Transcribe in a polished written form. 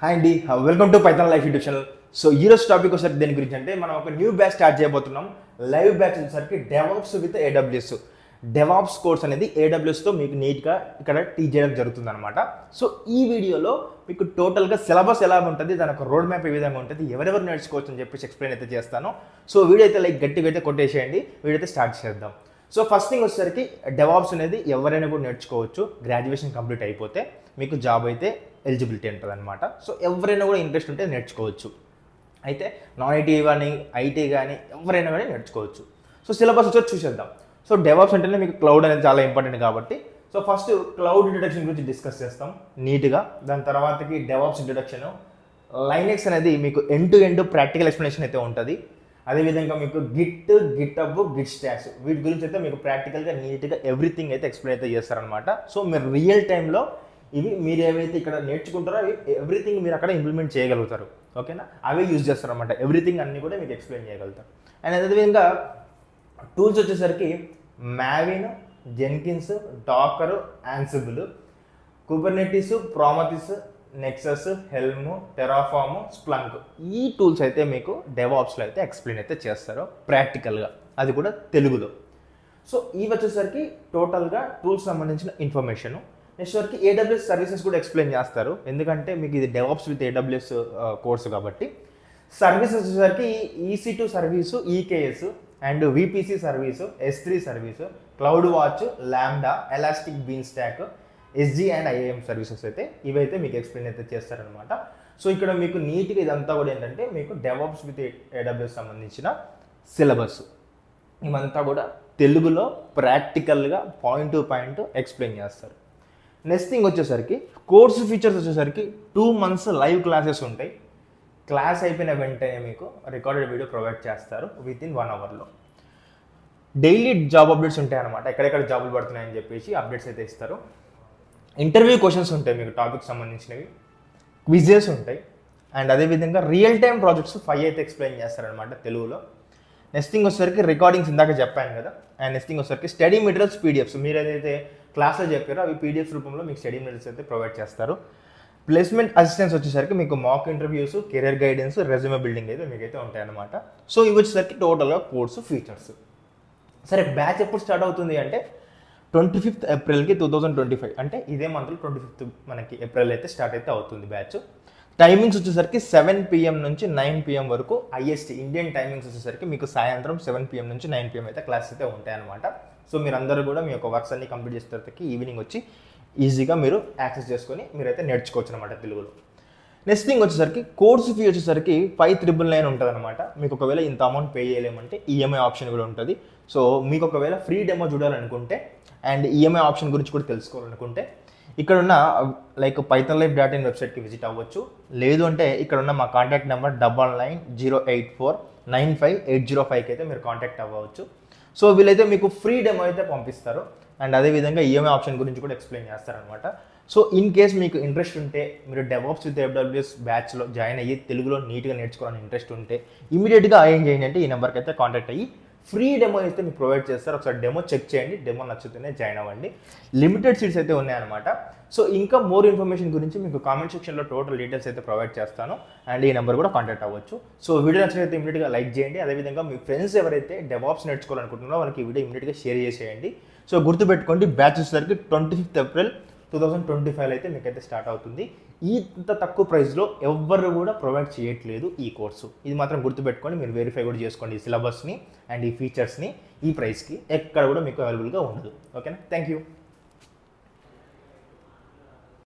Hi అండి, welcome to Python life YouTube channel. So ఈ రోజు టాపిక్ వచ్చేసరికి దేని గురించి అంటే మనం ఒక న్యూ బ్యాచ్ స్టార్ట్ చేయబోతున్నాం. లైవ్ బ్యాచ్ వచ్చేసరికి DevOps with AWS. DevOps course అనేది ఏడబ్ల్యూఎస్తో మీకు నీట్గా ఇక్కడ టీచ్ చేయడం జరుగుతుంది అనమాట. సో ఈ వీడియోలో మీకు టోటల్గా సిలబస్ ఎలా ఉంటుంది, దాని ఒక రోడ్ మ్యాప్ ఏ విధంగా ఉంటుంది, ఎవరెవరు నేర్చుకోవచ్చు అని చెప్పేసి ఎక్స్ప్లెయిన్ అయితే చేస్తాను. సో వీడియో అయితే లైక్ గట్టిగా అయితే కొట్టేసేయండి. వీడియో అయితే స్టార్ట్ చేద్దాం. సో ఫస్ట్ థింగ్ వచ్చేసరికి డెవాప్స్ అనేది ఎవరైనా కూడా నేర్చుకోవచ్చు. గ్రాడ్యుయేషన్ కంప్లీట్ అయిపోతే మీకు జాబ్ అయితే ఎలిజిబిలిటీ ఉంటుంది అనమాట. సో ఎవరైనా కూడా ఇంట్రెస్ట్ ఉంటే నేర్చుకోవచ్చు. అయితే నాన్ ఐటీ కానీ ఐటీ కానీ ఎవరైనా కానీ నేర్చుకోవచ్చు. సో సిలబస్ వచ్చి చూసేద్దాం. సో డెవాప్స్ అంటేనే మీకు క్లౌడ్ అనేది చాలా ఇంపార్టెంట్ కాబట్టి సో ఫస్ట్ క్లౌడ్ ఇంట్రడక్షన్ గురించి డిస్కస్ చేస్తాం నీట్గా. దాని తర్వాతకి డెవాప్స్ ఇంట్రడక్షన్, లైనెక్స్ అనేది మీకు end to end practical explanation అయితే ఉంటుంది. అదేవిధంగా మీకు గిట్హబ్, గిట్ స్టాక్స్ వీటి గురించి అయితే మీకు ప్రాక్టికల్గా నీట్గా ఎవ్రీథింగ్ అయితే ఎక్స్ప్లెయిన్ అయితే చేస్తారనమాట. సో మీరు రియల్ టైంలో ఇవి మీరు ఏవైతే ఇక్కడ నేర్చుకుంటారో అవి ఎవ్రీథింగ్ మీరు అక్కడ ఇంప్లిమెంట్ చేయగలుగుతారు. ఓకేనా, అవే యూజ్ చేస్తారనమాట. ఎవ్రీథింగ్ అన్నీ కూడా మీకు ఎక్స్ప్లెయిన్ చేయగలుగుతారు. అండ్ అదేవిధంగా టూల్స్ వచ్చేసరికి Maven, Jenkins, Docker, Ansible, Kubernetes, Prometheus, Nexus, Helm, Terraform, Splunk ఈ టూల్స్ అయితే మీకు డెవాప్స్లో అయితే ఎక్స్ప్లెయిన్ అయితే చేస్తారు ప్రాక్టికల్గా, అది కూడా తెలుగులో. సో ఇవి వచ్చేసరికి టోటల్గా టూల్స్ సంబంధించిన ఇన్ఫర్మేషను. నెక్స్ట్ వరకు ఏడబ్ల్యూఎస్ సర్వీసెస్ కూడా ఎక్స్ప్లెయిన్ చేస్తారు, ఎందుకంటే మీకు ఇది డెవాప్స్ విత్ ఏడబ్ల్యూఎస్ కోర్సు కాబట్టి. సర్వీసెస్ వచ్చేసరికి EC2 service, EKS and VPC service, S3 service, cloud watch, lambda, elastic beanstalk, SG and IAM services అయితే ఇవైతే మీకు ఎక్స్ప్లెయిన్ అయితే చేస్తారనమాట. సో ఇక్కడ మీకు నీట్గా ఇదంతా కూడా ఏంటంటే మీకు డెవాప్స్ విత్ ఏడబ్ల్యూఎస్ సంబంధించిన సిలబస్ ఇవంతా కూడా తెలుగులో ప్రాక్టికల్గా పాయింట్ టు పాయింట్ ఎక్స్ప్లెయిన్ చేస్తారు. నెక్స్ట్ థింగ్ వచ్చేసరికి కోర్సు ఫీచర్స్ వచ్చేసరికి 2 months లైవ్ క్లాసెస్ ఉంటాయి. క్లాస్ అయిపోయిన వెంటనే మీకు రికార్డెడ్ వీడియో ప్రొవైడ్ చేస్తారు వితిన్ 1 hourలో. డైలీ జాబ్ అప్డేట్స్ ఉంటాయి అనమాట, ఎక్కడెక్కడ జాబులు పడుతున్నాయని చెప్పేసి అప్డేట్స్ అయితే ఇస్తారు. ఇంటర్వ్యూ క్వశ్చన్స్ ఉంటాయి మీకు టాపిక్ సంబంధించినవి, క్విజెస్ ఉంటాయి. అండ్ అదేవిధంగా రియల్ టైమ్ ప్రాజెక్ట్స్ 5 అయితే ఎక్స్ప్లెయిన్ చేస్తారనమాట తెలుగులో. నెక్స్ట్ థింగ్ వచ్చేసరికి రికార్డింగ్స్ ఇందాక చెప్పాను కదా. అండ్ నెక్స్ట్ థింగ్ వచ్చేసరికి స్టడీ మెటీరియల్స్ PDFs మీరు ఏదైతే క్లాస్లో చెప్పారో అవి PDFs రూపంలో మీకు స్టడీ మెటీరియల్స్ అయితే ప్రొవైడ్ చేస్తారు. ప్లేస్మెంట్ అసిస్టెన్స్ వచ్చేసరికి మీకు mock interviews, career guidance, resume building అయితే మీకైతే ఉంటాయన్నమాట. సో ఇవి వచ్చేసరికి టోటల్గా కోర్సు ఫీచర్స్. సరే బ్యాచ్ ఎప్పుడు స్టార్ట్ అవుతుంది అంటే 25th April 2025, అంటే ఇదే మంత్లో 25th మనకి ఏప్రిల్ అయితే స్టార్ట్ అయితే అవుతుంది బ్యాచ్. టైమింగ్స్ వచ్చేసరికి 7 PM నుంచి 9 PM వరకు IST ఇండియన్ టైమింగ్స్ వచ్చేసరికి మీకు సాయంత్రం 7 PM నుంచి 9 PM అయితే క్లాస్ అయితే ఉంటాయి అనమాట. సో మీరందరూ కూడా మీ యొక్క వర్క్స్ అన్ని కంప్లీట్ చేసిన తర్వాత ఈవినింగ్ వచ్చి ఈజీగా మీరు యాక్సెస్ చేసుకొని మీరైతే నేర్చుకోవచ్చు అనమాట తెలుగులో. నెక్స్ట్ థింగ్ వచ్చేసరికి కోర్సు ఫీ వచ్చేసరికి 5,999 ఉంటుంది అనమాట. మీకు ఒకవేళ ఇంత అమౌంట్ పే చేయలేమంటే EMI ఆప్షన్ కూడా ఉంటుంది. సో మీకు ఒకవేళ ఫ్రీ డెమో చూడాలనుకుంటే అండ్ EMI ఆప్షన్ గురించి కూడా తెలుసుకోవాలనుకుంటే ఇక్కడ ఉన్న లైక్ pythonlife.in వెబ్సైట్కి విజిట్ అవ్వచ్చు. లేదు అంటే ఇక్కడ ఉన్న మా కాంటాక్ట్ నెంబర్ 9908495805కి అయితే మీరు కాంటాక్ట్ అవ్వచ్చు. సో వీళ్ళైతే మీకు ఫ్రీ డెమో అయితే పంపిస్తారు. అండ్ అదేవిధంగా EMI ఆప్షన్ గురించి కూడా ఎక్స్ప్లెయిన్ చేస్తారనమాట. సో ఇన్ కేస్ మీకు ఇంట్రెస్ట్ ఉంటే మీరు డెవాప్స్ విత్ AWS బ్యాచ్లో జాయిన్ అయ్యి తెలుగులో నీట్గా నేర్చుకోవాలని ఇంట్రెస్ట్ ఉంటే ఇమీడియట్గా ఏం చేయండి అంటే ఈ నెంబర్కి అయితే కాంటాక్ట్ అయ్యి ఫ్రీ డెమో అయితే మీకు ప్రొవైడ్ చేస్తారు. ఒకసారి డెమో చెక్ చేయండి, డెమో నచ్చితేనే జాయిన్ అవ్వండి. లిమిటెడ్ సీట్స్ అయితే ఉన్నాయన్నమాట. సో ఇంకా మోర్ ఇన్ఫర్మేషన్ గురించి మీకు కామెంట్ సెక్షన్లో టోటల్ డీటెయిల్స్ అయితే ప్రొవైడ్ చేస్తాను. అండ్ ఈ నెంబర్ కూడా కాంటాక్ట్ అవ్వచ్చు. సో వీడియో నచ్చినట్లయితే ఇమీడియట్గా లైక్ చేయండి. అదేవిధంగా మీ ఫ్రెండ్స్ ఎవరైతే డెవాప్స్ నేర్చుకోవాలనుకుంటున్నారో వాళ్ళకి ఈ వీడియో ఇమీడియట్గా షేర్ చేసేయండి. సో గుర్తుపెట్టుకోండి బ్యాచ్ వచ్చేసరికి 25th April 2025 అయితే మీకైతే స్టార్ట్ అవుతుంది. ఇంత తక్కువ ప్రైస్లో ఎవ్వరు కూడా ప్రొవైడ్ చేయట్లేదు ఈ కోర్సు. ఇది మాత్రం గుర్తుపెట్టుకోండి, మీరు వెరిఫై కూడా చేసుకోండి ఈ సిలబస్ని అండ్ ఈ ఫీచర్స్ని. ఈ ప్రైస్కి ఎక్కడ కూడా మీకు అవైలబుల్గా ఉండదు. ఓకేనా, థ్యాంక్ యూ.